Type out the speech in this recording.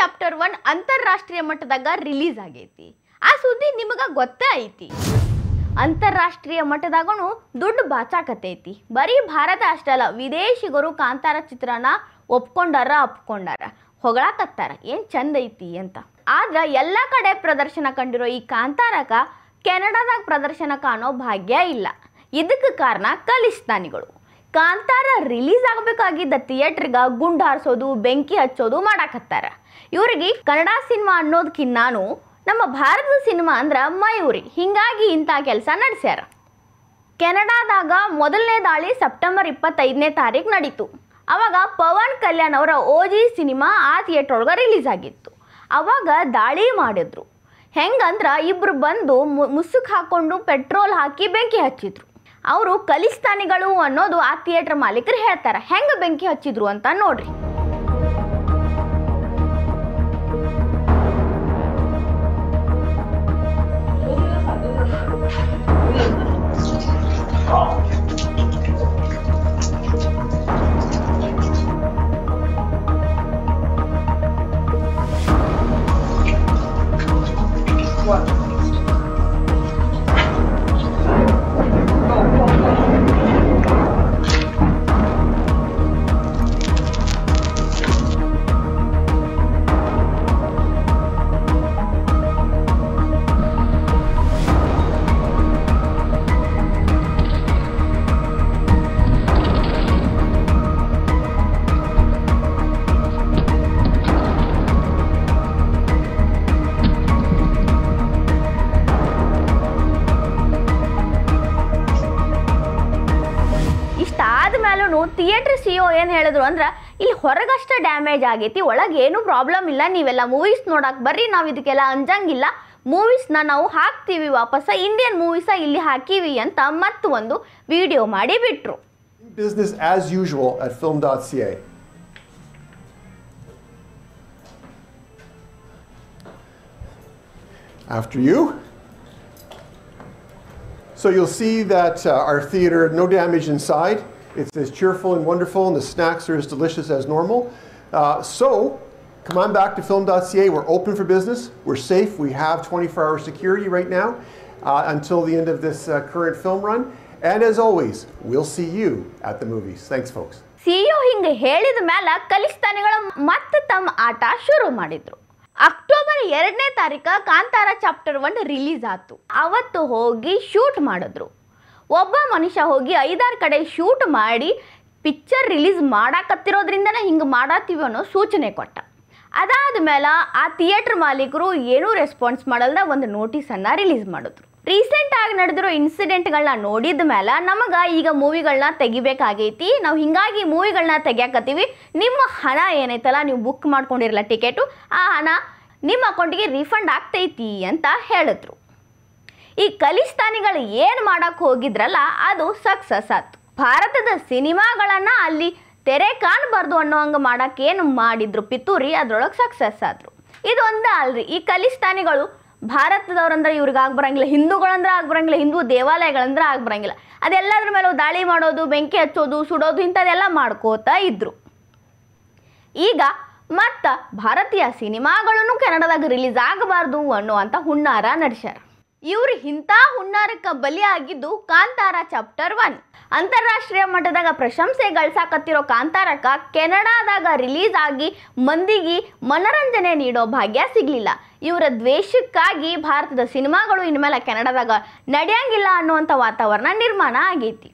Chapter 1 ಅಂತಾರಾಷ್ಟ್ರೀಯ ಮಟ್ಟದಾಗ release ಆಗೈತಿ. ಆ ಸುದ್ದಿ ನಿಮಗೆ ಗೊತ್ತೇ ಐತಿ. ಅಂತಾರಾಷ್ಟ್ರೀಯ ಮಟ್ಟದಾಗೂ ದುಡ್ಡು ಬಾಚಾಕತೈತಿ. ಬರೀ ಭಾರತ ಅಷ್ಟೇ ಅಲ್ಲ, ವಿದೇಶಿಗರು ಕಾಂತಾರ ಚಿತ್ರನ ಒಪ್ಕೊಂಡಾರ ಹೊಗಳಾಕತ್ತಾರ, ಏನು ಚಂದ ಐತಿ ಅಂತ. ಆದ್ರೆ ಎಲ್ಲ ಕಡೆ ಪ್ರದರ್ಶನ ಕಂಡಿರೋ ಈ ಕಾಂತಾರಕ ಕೆನಡಾದಾಗ ಪ್ರದರ್ಶನ ಕಾಣೋ ಭಾಗ್ಯ ಇಲ್ಲ. ಇದಕ್ಕೆ ಕಾರಣ ಖಲಿಸ್ತಾನಿಗಳು. ಕಾಂತಾರ ರಿಲೀಸ್ ಆಗಬೇಕಾಗಿದ್ದ ಥಿಯೇಟ್ರಿಗೆ ಗುಂಡು ಹಾರಿಸೋದು, ಬೆಂಕಿ ಹಚ್ಚೋದು ಮಾಡಾಕತ್ತಾರ. ಇವ್ರಿಗೆ ಕನ್ನಡ ಸಿನಿಮಾ ಅನ್ನೋದಕ್ಕಿನ್ನಾನು ನಮ್ಮ ಭಾರತದ ಸಿನಿಮಾ ಅಂದ್ರೆ ಮಯೂರಿ. ಹಿಂಗಾಗಿ ಇಂಥ ಕೆಲಸ ನಡೆಸ್ಯಾರ. ಕೆನಡಾದಾಗ ಮೊದಲನೇ ದಾಳಿ ಸೆಪ್ಟೆಂಬರ್ 25ನೇ ತಾರೀಕು ನಡೀತು. ಅವಾಗ ಪವನ್ ಕಲ್ಯಾಣ್ ಅವರ ಓಜಿ ಸಿನಿಮಾ ಆ ಥಿಯೇಟ್ರ್ ಒಳಗೆ ರಿಲೀಸ್ ಆಗಿತ್ತು. ಅವಾಗ ದಾಳಿ ಮಾಡಿದ್ರು. ಹೆಂಗಂದ್ರೆ ಇಬ್ಬರು ಬಂದು ಮುಸುಕ್ ಹಾಕೊಂಡು ಪೆಟ್ರೋಲ್ ಹಾಕಿ ಬೆಂಕಿ ಹಚ್ಚಿದ್ರು. ಅವರು ಖಲಿಸ್ತಾನಿಗಳು ಅನ್ನೋದು ಆ ಥಿಯೇಟ್ರ್ ಮಾಲೀಕರು ಹೇಳ್ತಾರೆ. ಹೆಂಗೆ ಬೆಂಕಿ ಹಚ್ಚಿದ್ರು ಅಂತ ನೋಡ್ರಿ. ಥಿಯೇಟ್ರ್ CEO ಏನು ಹೇಳಿದ್ರು ಅಂದ್ರೆ, ಇಲ್ಲಿ ಹೊರಗಷ್ಟೇ ಡ್ಯಾಮೇಜ್ ಆಗೈತಿ, ಒಳಗೆ ಏನೂ ಪ್ರಾಬ್ಲಮ್ ಇಲ್ಲ, ನೀವೆಲ್ಲ ಮೂವೀಸ್ ನೋಡಕ್ಕೆ ಬರ್ರಿ, ನಾವು ಇದಕ್ಕೆಲ್ಲ ಅಂಜಂಗಿಲ್ಲ, ಮೂವೀಸ್ನ ನಾವು ಹಾಕ್ತೀವಿ ವಾಪಸ್, ಇಂಡಿಯನ್ ಮೂವೀಸ ಇಲ್ಲಿ ಹಾಕಿವಿ ಅಂತ ಮತ್ತು ಒಂದು ವಿಡಿಯೋ ಮಾಡಿ ಬಿಟ್ರು. Business as usual at film.ca. After you. So you'll see that our theater, no damage inside. It's as cheerful and wonderful, and the snacks are as delicious as normal. So come on back to film.ca. We're open for business. We're safe. We have 24-hour security right now until the end of this current film run. And as always, we'll see you at the movies. Thanks, folks. CEO ಹಿಂಗೆ ಹೇಳಿದ ಮೇಲೆ ಖಲಿಸ್ತಾನಿಗಳು ಮತ್ತೆ ತಮ್ಮ ಆಟ ಶುರು ಮಾಡಿದ್ರು. October 2ನೇ ತಾರೀಕು ಕಾಂತಾರ ಚಾಪ್ಟರ್ 1 ರಿಲೀಸ್ ಆಯ್ತು. ಅವತ್ತು ಹೋಗಿ ಶೂಟ್ ಮಾಡಿದ್ರು. ಒಬ್ಬ ಮನುಷ್ಯ ಹೋಗಿ 5-6 ಕಡೆ ಶೂಟ್ ಮಾಡಿ ಪಿಕ್ಚರ್ ರಿಲೀಸ್ ಮಾಡಾಕತ್ತಿರೋದ್ರಿಂದನೇ ಹಿಂಗೆ ಮಾಡತ್ತೀವಿ ಅನ್ನೋ ಸೂಚನೆ ಕೊಟ್ಟ. ಅದಾದ್ಮೇಲೆ ಆ ಥಿಯೇಟ್ರ್ ಮಾಲೀಕರು ಏನೂ ರೆಸ್ಪಾನ್ಸ್ ಮಾಡಲ್ದ ಒಂದು ನೋಟಿಸನ್ನು ರಿಲೀಸ್ ಮಾಡಿದ್ರು. ರೀಸೆಂಟಾಗಿ ನಡೆದಿರೋ ಇನ್ಸಿಡೆಂಟ್ಗಳನ್ನ ನೋಡಿದ ಮೇಲೆ ನಮಗೆ ಈಗ ಮೂವಿಗಳನ್ನ ತೆಗಿಬೇಕಾಗೈತಿ, ನಾವು ಹಿಂಗಾಗಿ ಮೂವಿಗಳನ್ನ ತೆಗಿಯಾಕತ್ತೀವಿ, ನಿಮ್ಮ ಹಣ ಏನೈತಲ್ಲ ನೀವು ಬುಕ್ ಮಾಡ್ಕೊಂಡಿರಲ್ಲ ಟಿಕೆಟು, ಆ ಹಣ ನಿಮ್ಮ ಅಕೌಂಟಿಗೆ ರೀಫಂಡ್ ಆಗ್ತೈತಿ ಅಂತ ಹೇಳಿದ್ರು. ಈ ಖಲಿಸ್ತಾನಿಗಳು ಏನು ಮಾಡಕ್ಕೆ ಹೋಗಿದ್ರಲ್ಲ ಅದು ಸಕ್ಸಸ್ ಆಯ್ತು. ಭಾರತದ ಸಿನಿಮಾಗಳನ್ನು ಅಲ್ಲಿ ತೆರೆ ಕಾಣಬಾರ್ದು ಅನ್ನೋ ಹಂಗೆ ಮಾಡಕ್ಕೆ ಏನು ಮಾಡಿದ್ರು ಪಿತೂರಿ, ಅದ್ರೊಳಗೆ ಸಕ್ಸಸ್ ಆದರು. ಇದೊಂದೇ ಅಲ್ರಿ, ಈ ಖಲಿಸ್ತಾನಿಗಳು ಭಾರತದವ್ರಂದ್ರೆ ಇವ್ರಿಗೆ ಆಗ್ಬರಂಗಿಲ್ಲ, ಹಿಂದೂಗಳಂದ್ರೆ ಆಗ್ಬರಂಗಿಲ್ಲ, ಹಿಂದೂ ದೇವಾಲಯಗಳಂದ್ರೆ ಆಗ್ಬರಂಗಿಲ್ಲ, ಅದೆಲ್ಲದ್ರ ಮೇಲೂ ದಾಳಿ ಮಾಡೋದು, ಬೆಂಕಿ ಹಚ್ಚೋದು, ಸುಡೋದು ಇಂಥದ್ದೆಲ್ಲ ಮಾಡ್ಕೋತಾ ಇದ್ರು. ಈಗ ಮತ್ತು ಭಾರತೀಯ ಸಿನಿಮಾಗಳನ್ನು ಕೆನಡಾದಾಗ ರಿಲೀಸ್ ಆಗಬಾರ್ದು ಅನ್ನುವಂಥ ಹುನ್ನಾರ ನಡೆಸ್ಯಾರ. ಇವ್ರು ಇಂಥ ಹುನ್ನಾರಕ್ಕೆ ಬಲಿಯಾಗಿದ್ದು ಕಾಂತಾರ ಚಾಪ್ಟರ್ 1. ಅಂತಾರಾಷ್ಟ್ರೀಯ ಮಟ್ಟದಾಗ ಪ್ರಶಂಸೆ ಗಳಿಸಾಕತ್ತಿರೋ ಕಾಂತಾರಕ ಕೆನಡಾದಾಗ ರಿಲೀಸ್ ಆಗಿ ಮಂದಿಗೆ ಮನರಂಜನೆ ನೀಡೋ ಭಾಗ್ಯ ಸಿಗಲಿಲ್ಲ. ಇವರ ದ್ವೇಷಕ್ಕಾಗಿ ಭಾರತದ ಸಿನಿಮಾಗಳು ಇನ್ಮೇಲೆ ಕೆನಡಾದಾಗ ನಡೆಯಂಗಿಲ್ಲ ಅನ್ನುವಂಥ ವಾತಾವರಣ ನಿರ್ಮಾಣ ಆಗೈತಿ.